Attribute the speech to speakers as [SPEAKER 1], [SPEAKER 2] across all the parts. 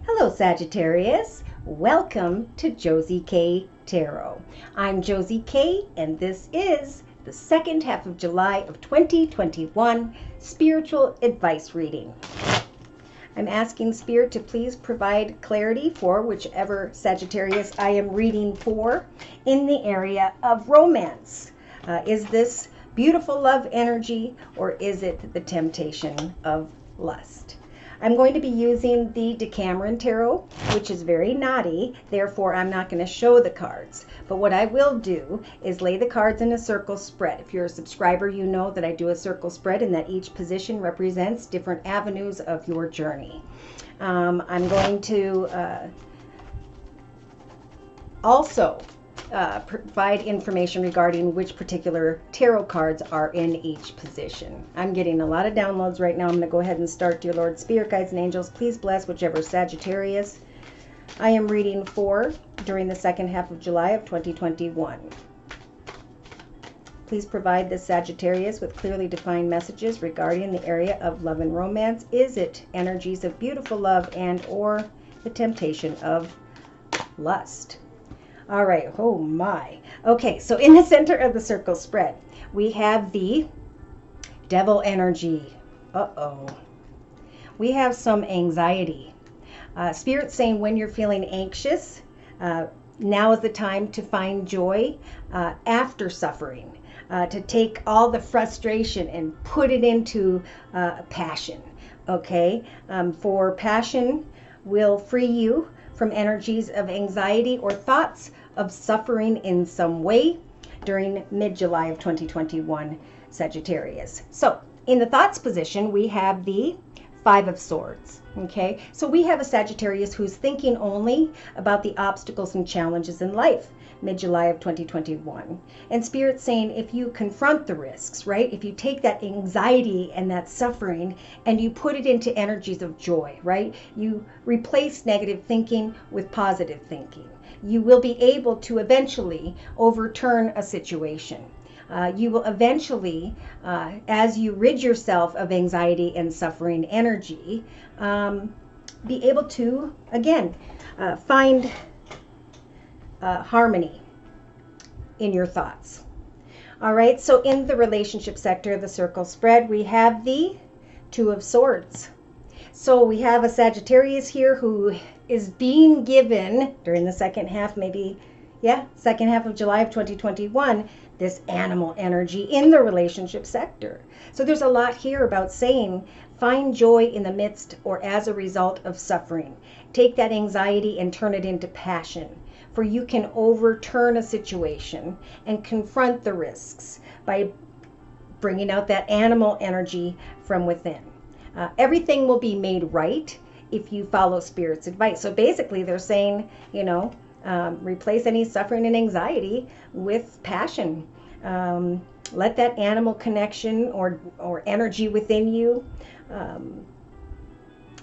[SPEAKER 1] Hello, Sagittarius. Welcome to Josie K Tarot. I'm Josie K, and this is the second half of July of 2021 spiritual advice reading. I'm asking Spirit to please provide clarity for whichever Sagittarius I am reading for in the area of romance. Is this beautiful love energy, or is it the temptation of lust? I'm going to be using the Decameron Tarot, which is very naughty, therefore I'm not going to show the cards. But what I will do is lay the cards in a circle spread. If you're a subscriber, you know that I do a circle spread and that each position represents different avenues of your journey. I'm going to also provide information regarding which particular tarot cards are in each position. I'm getting a lot of downloads right now. I'm going to go ahead and start. Dear Lord, Spirit Guides and Angels, please bless whichever Sagittarius I am reading for during the second half of July of 2021. Please provide this Sagittarius with clearly defined messages regarding the area of love and romance. Is it energies of beautiful love and or the temptation of lust? All right, oh my. Okay, so in the center of the circle spread, we have the devil energy. Uh-oh. We have some anxiety. Spirit saying when you're feeling anxious, now is the time to find joy after suffering, to take all the frustration and put it into passion, okay? For passion will free you from energies of anxiety or thoughts of suffering in some way during mid-July of 2021, Sagittarius. So in the thoughts position, we have the Five of Swords. Okay, so we have a Sagittarius who's thinking only about the obstacles and challenges in life, mid-July of 2021. And Spirit's saying if you confront the risks, right? If you take that anxiety and that suffering and you put it into energies of joy, right? You replace negative thinking with positive thinking. You will be able to eventually overturn a situation. You will eventually, as you rid yourself of anxiety and suffering energy, be able to, again, find harmony in your thoughts. All right, so in the relationship sector of the circle spread, we have the Two of Swords. So we have a Sagittarius here who is being given, during the second half, second half of July of 2021, this animal energy in the relationship sector. So there's a lot here about saying find joy in the midst or as a result of suffering. Take that anxiety and turn it into passion, for you can overturn a situation and confront the risks by bringing out that animal energy from within. Everything will be made right if you follow Spirit's advice. So basically they're saying, replace any suffering and anxiety with passion. Let that animal connection or energy within you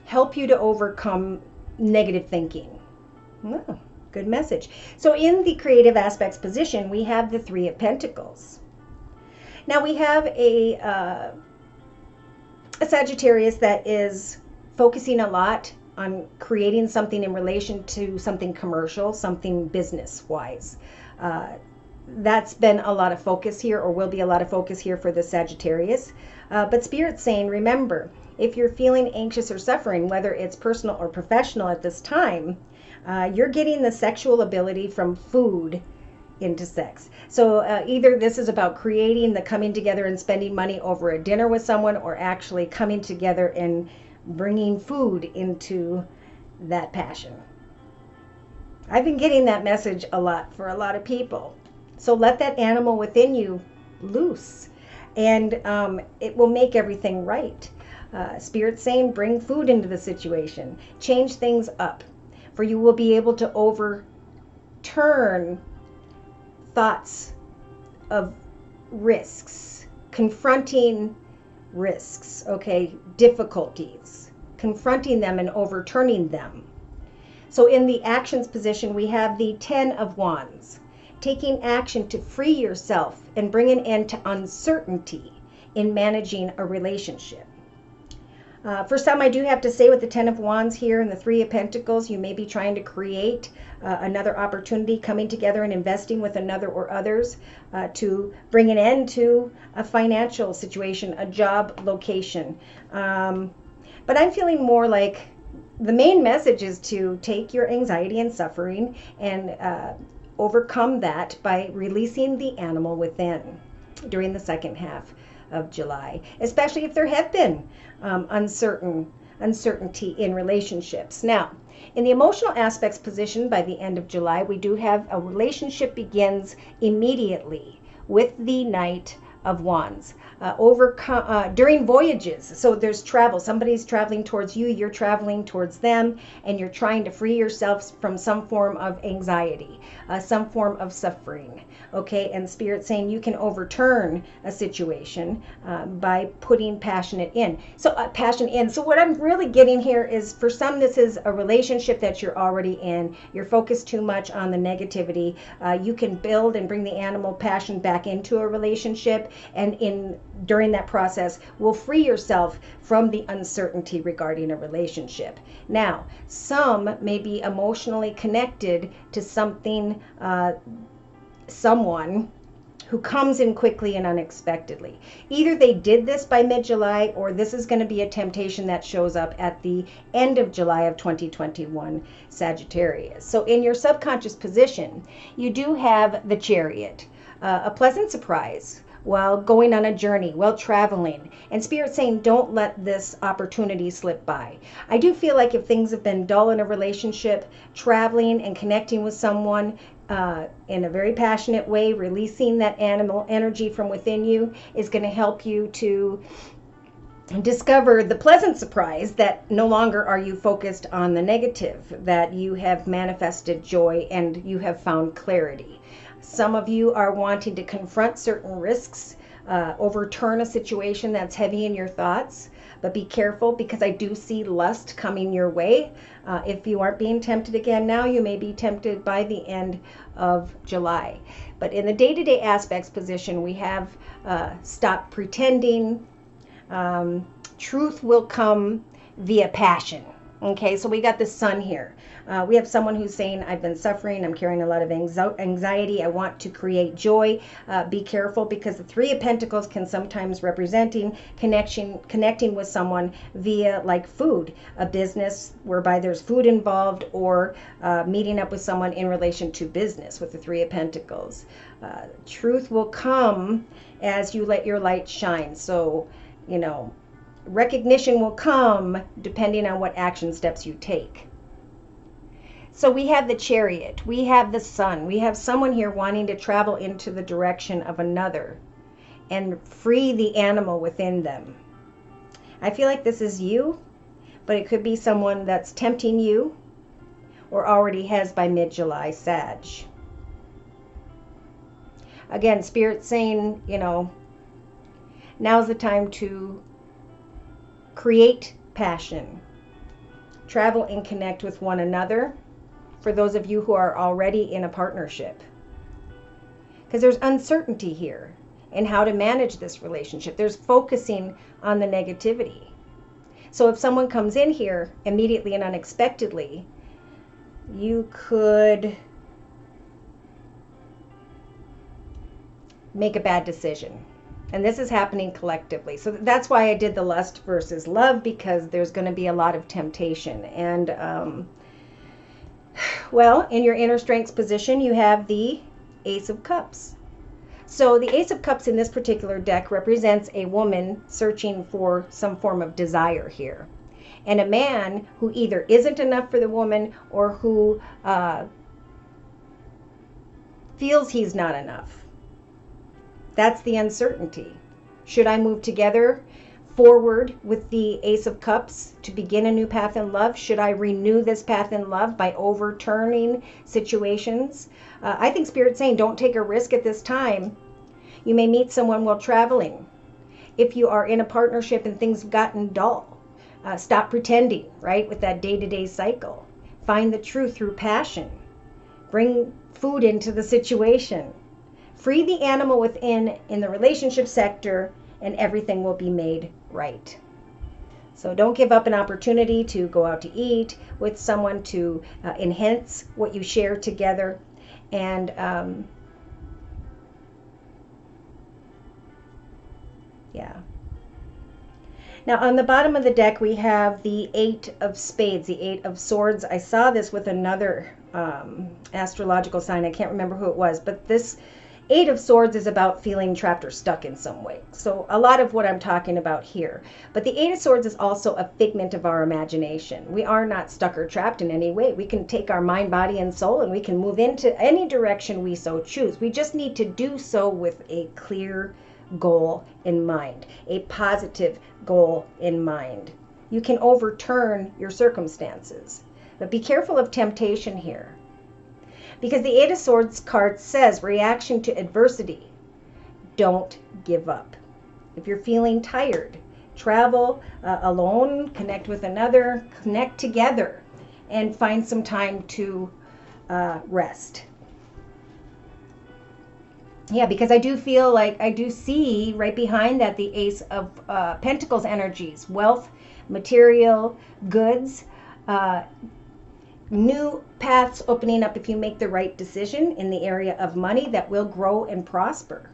[SPEAKER 1] help you to overcome negative thinking. Oh, good message. So in the creative aspects position, we have the Three of Pentacles. Now we have a Sagittarius that is focusing a lot on creating something in relation to something commercial, something business-wise. That's been a lot of focus here, or will be a lot of focus here for the Sagittarius. But Spirit's saying, remember, if you're feeling anxious or suffering, whether it's personal or professional at this time, you're getting the sexual ability from food into sex. So either this is about creating the coming together and spending money over a dinner with someone, or actually coming together and bringing food into that passion. I've been getting that message a lot for a lot of people. So let that animal within you loose, and it will make everything right. Spirit's saying bring food into the situation. Change things up, for you will be able to overturn thoughts of risks, confronting risks, okay, difficulties, confronting them and overturning them. So in the actions position, we have the Ten of Wands, taking action to free yourself and bring an end to uncertainty in managing a relationship. For some, I do have to say with the Ten of Wands here and the Three of Pentacles, you may be trying to create another opportunity, coming together and investing with another or others to bring an end to a financial situation, a job location. But I'm feeling more like the main message is to take your anxiety and suffering and overcome that by releasing the animal within during the second half of July, especially if there have been uncertainty in relationships. Now, in the emotional aspects position by the end of July, we do have a relationship begins immediately with the Knight of Wands. During voyages, so there's travel, somebody's traveling towards you, you're traveling towards them, and you're trying to free yourself from some form of anxiety, some form of suffering. Okay, and Spirit saying you can overturn a situation by putting passion in. So what I'm really getting here is, for some, this is a relationship that you're already in. You're focused too much on the negativity. You can build and bring the animal passion back into a relationship, and during that process will free yourself from the uncertainty regarding a relationship. Now, some may be emotionally connected to something, someone who comes in quickly and unexpectedly. Either they did this by mid-July, or this is going to be a temptation that shows up at the end of July of 2021, Sagittarius. So in your subconscious position, you do have the Chariot, a pleasant surprise while going on a journey, while traveling. And Spirit saying, don't let this opportunity slip by. I do feel like if things have been dull in a relationship, traveling and connecting with someone in a very passionate way, releasing that animal energy from within you is going to help you to discover the pleasant surprise that no longer are you focused on the negative, that you have manifested joy and you have found clarity. Some of you are wanting to confront certain risks, overturn a situation that's heavy in your thoughts, but be careful, because I do see lust coming your way. If you aren't being tempted again now, you may be tempted by the end of July. But in the day-to-day aspects position, we have stop pretending. Truth will come via passion. Okay, so we got the Sun here. We have someone who's saying, I've been suffering, I'm carrying a lot of anxiety, I want to create joy. Be careful, because the Three of Pentacles can sometimes representing connecting with someone via like food, a business whereby there's food involved, or meeting up with someone in relation to business with the Three of Pentacles. Truth will come as you let your light shine. So, you know, recognition will come depending on what action steps you take. So we have the Chariot, we have the Sun, we have someone here wanting to travel into the direction of another and free the animal within them. I feel like this is you, but it could be someone that's tempting you or already has by mid-July, Sag. Again, Spirit saying, you know, now's the time to create passion, travel and connect with one another, for those of you who are already in a partnership, because there's uncertainty here in how to manage this relationship. There's focusing on the negativity. So if someone comes in here immediately and unexpectedly, you could make a bad decision. And this is happening collectively. So that's why I did the lust versus love, because there's going to be a lot of temptation. And, well, in your inner strengths position, you have the Ace of Cups. So the Ace of Cups in this particular deck represents a woman searching for some form of desire here. And a man who either isn't enough for the woman, or who feels he's not enough. That's the uncertainty. Should I move together forward with the Ace of Cups to begin a new path in love? Should I renew this path in love by overturning situations? I think Spirit's saying don't take a risk at this time. You may meet someone while traveling. If you are in a partnership and things have gotten dull, stop pretending, right, with that day-to-day cycle. Find the truth through passion. Bring food into the situation. Free the animal within in the relationship sector, and everything will be made right. So don't give up an opportunity to go out to eat with someone, to enhance what you share together. And yeah. Now on the bottom of the deck we have the 8 of Spades, the 8 of Swords. I saw this with another astrological sign. I can't remember who it was, but this 8 of Swords is about feeling trapped or stuck in some way. So a lot of what I'm talking about here. But the 8 of Swords is also a figment of our imagination. We are not stuck or trapped in any way. We can take our mind, body, and soul, and we can move into any direction we so choose. We just need to do so with a clear goal in mind, a positive goal in mind. You can overturn your circumstances, but be careful of temptation here, because the 8 of Swords card says reaction to adversity. Don't give up. If you're feeling tired, travel alone, connect with another, connect together, and find some time to rest. Yeah, because I do feel like I do see right behind that the Ace of Pentacles energies, wealth, material, goods, new paths opening up if you make the right decision in the area of money that will grow and prosper.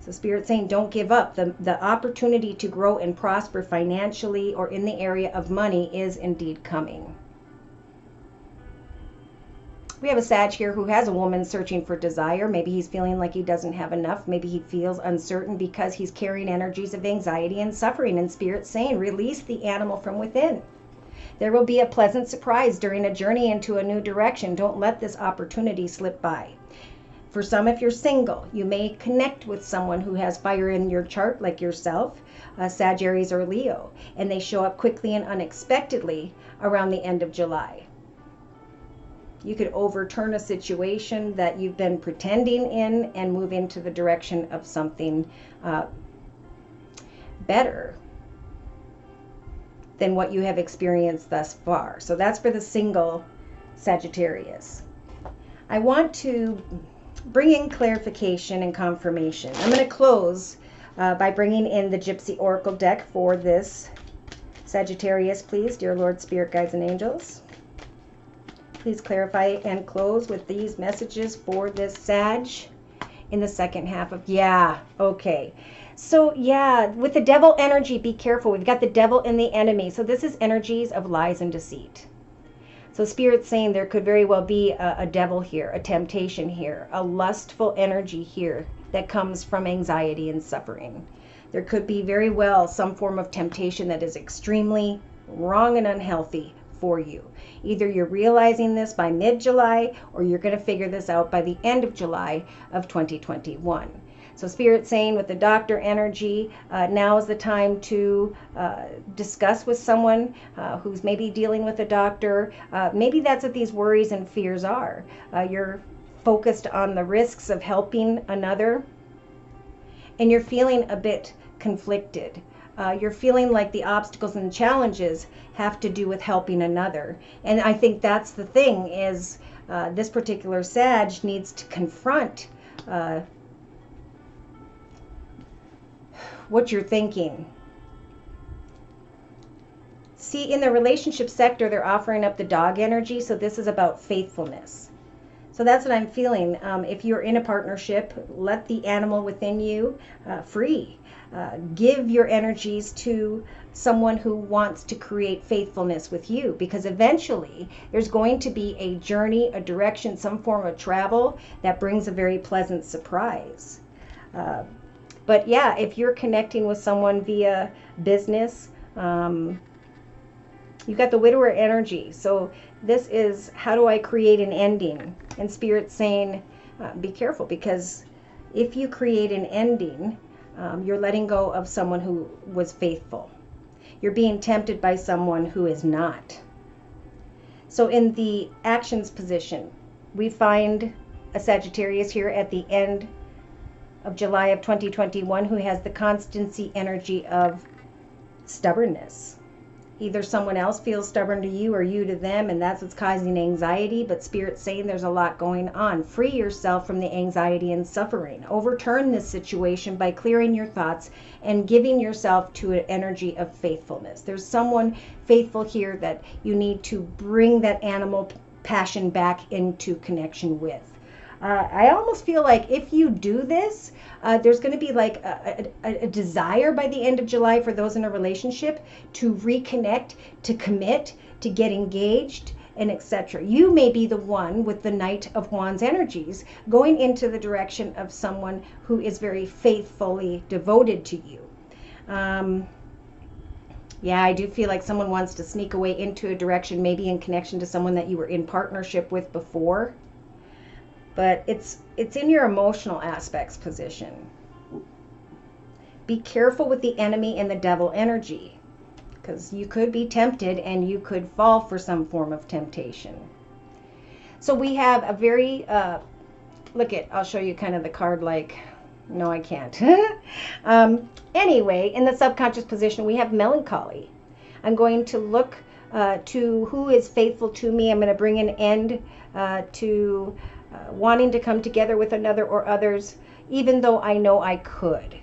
[SPEAKER 1] So Spirit's saying don't give up. The opportunity to grow and prosper financially or in the area of money is indeed coming. We have a Sag here who has a woman searching for desire. Maybe he's feeling like he doesn't have enough. Maybe he feels uncertain because he's carrying energies of anxiety and suffering. And Spirit's saying, release the animal from within. There will be a pleasant surprise during a journey into a new direction. Don't let this opportunity slip by. For some, if you're single, you may connect with someone who has fire in your chart, like yourself, Sag, Aries, or Leo, and they show up quickly and unexpectedly around the end of July. You could overturn a situation that you've been pretending in and move into the direction of something better than what you have experienced thus far. So that's for the single Sagittarius. I want to bring in clarification and confirmation. I'm going to close by bringing in the Gypsy Oracle deck for this Sagittarius, please, dear Lord, Spirit, Guides, and Angels. Please clarify and close with these messages for this Sag in the second half of, okay. So yeah, with the devil energy, be careful. We've got the devil and the enemy. So this is energies of lies and deceit. So Spirit's saying there could very well be a devil here, a temptation here, a lustful energy here that comes from anxiety and suffering. There could be very well some form of temptation that is extremely wrong and unhealthy for you. Either you're realizing this by mid-July or you're going to figure this out by the end of July of 2021. So Spirit's saying with the doctor energy, now is the time to discuss with someone who's maybe dealing with a doctor. Maybe that's what these worries and fears are. You're focused on the risks of helping another, and you're feeling a bit conflicted. You're feeling like the obstacles and challenges have to do with helping another. And I think that's the thing is this particular Sag needs to confront what you're thinking. See, in the relationship sector, they're offering up the dog energy. So this is about faithfulness. So that's what I'm feeling. If you're in a partnership, let the animal within you free. Give your energies to someone who wants to create faithfulness with you, because eventually there's going to be a journey, a direction, some form of travel that brings a very pleasant surprise. But yeah, if you're connecting with someone via business, you've got the widower energy. So this is, how do I create an ending? And Spirit's saying, be careful, because if you create an ending, you're letting go of someone who was faithful. You're being tempted by someone who is not. So in the actions position, we find a Sagittarius here at the end of July of 2021 who has the constancy energy of stubbornness. Either someone else feels stubborn to you or you to them, and that's what's causing anxiety. But Spirit's saying there's a lot going on. Free yourself from the anxiety and suffering. Overturn this situation by clearing your thoughts and giving yourself to an energy of faithfulness. There's someone faithful here that you need to bring that animal passion back into connection with. I almost feel like if you do this, there's going to be like a desire by the end of July for those in a relationship to reconnect, to commit, to get engaged, and etc. You may be the one with the Knight of Wands energies going into the direction of someone who is very faithfully devoted to you. Yeah, I do feel like someone wants to sneak away into a direction, maybe in connection to someone that you were in partnership with before. But it's in your emotional aspects position. Be careful with the enemy and the devil energy, because you could be tempted and you could fall for some form of temptation. So we have a very, I'll show you kind of the card like, no, I can't. Anyway, in the subconscious position, we have melancholy. I'm going to look to who is faithful to me. I'm going to bring an end to wanting to come together with another or others, even though I know I could.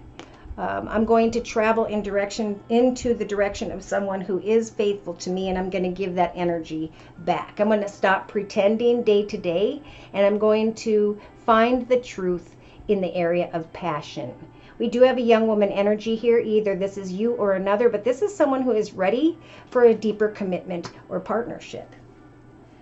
[SPEAKER 1] I'm going to travel into the direction of someone who is faithful to me, and I'm going to give that energy back. I'm going to stop pretending day to day, and I'm going to find the truth in the area of passion. We do have a young woman energy here. Either this is you or another, but this is someone who is ready for a deeper commitment or partnership.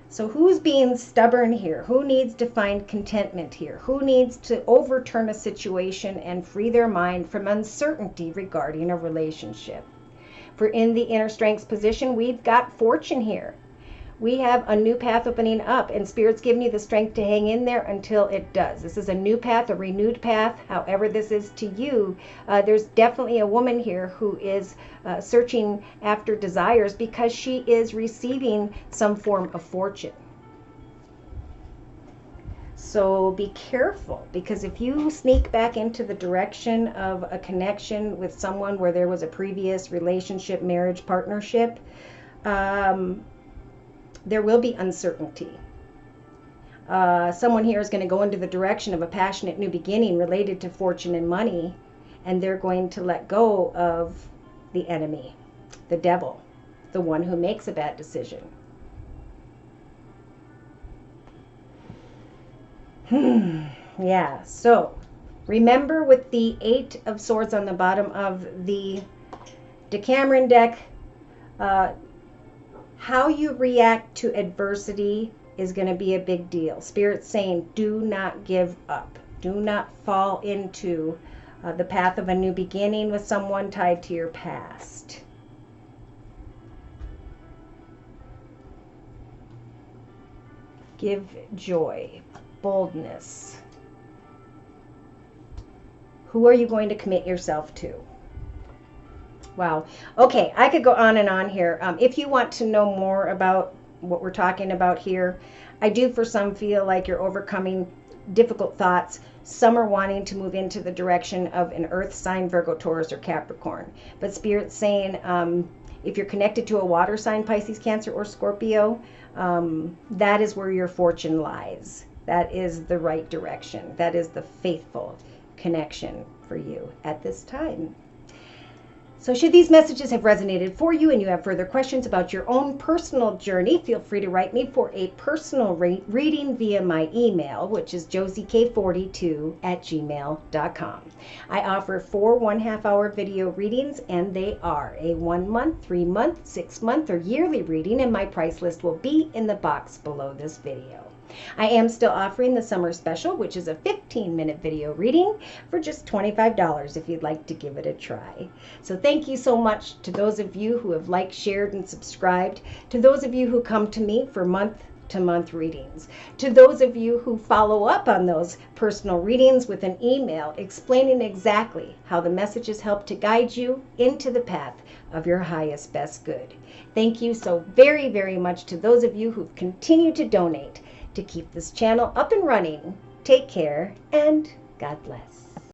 [SPEAKER 1] So who's being stubborn here? Who needs to find contentment here? Who needs to overturn a situation and free their mind from uncertainty regarding a relationship? For in the inner strengths position, we've got fortune here. We have a new path opening up, and Spirit's giving you the strength to hang in there until it does. This is a new path, a renewed path, however this is to you. There's definitely a woman here who is searching after desires because she is receiving some form of fortune. So be careful, because if you sneak back into the direction of a connection with someone where there was a previous relationship, marriage, partnership, there will be uncertainty. Someone here is going to go into the direction of a passionate new beginning related to fortune and money, and they're going to let go of the enemy, the devil, the one who makes a bad decision. Yeah, so remember with the 8 of Swords on the bottom of the Decameron deck, how you react to adversity is going to be a big deal. Spirit's saying, do not give up. Do not fall into the path of a new beginning with someone tied to your past. Give joy, boldness. Who are you going to commit yourself to? Wow. Okay, I could go on and on here. If you want to know more about what we're talking about here, I do for some feel like you're overcoming difficult thoughts. Some are wanting to move into the direction of an earth sign, Virgo, Taurus, or Capricorn. But Spirit's saying if you're connected to a water sign, Pisces, Cancer, or Scorpio, that is where your fortune lies. That is the right direction. That is the faithful connection for you at this time. So should these messages have resonated for you and you have further questions about your own personal journey, feel free to write me for a personal reading via my email, which is josiek42@gmail.com. I offer 4 1/2-hour video readings, and they are a 1-month, 3-month, 6-month, or yearly reading, and my price list will be in the box below this video. I am still offering the summer special, which is a 15-minute video reading for just $25 if you'd like to give it a try. So thank you so much to those of you who have liked, shared, and subscribed, to those of you who come to me for month-to-month readings, to those of you who follow up on those personal readings with an email explaining exactly how the messages help to guide you into the path of your highest, best good. Thank you so very, very much to those of you who've continued to donate to keep this channel up and running. Take care, and God bless.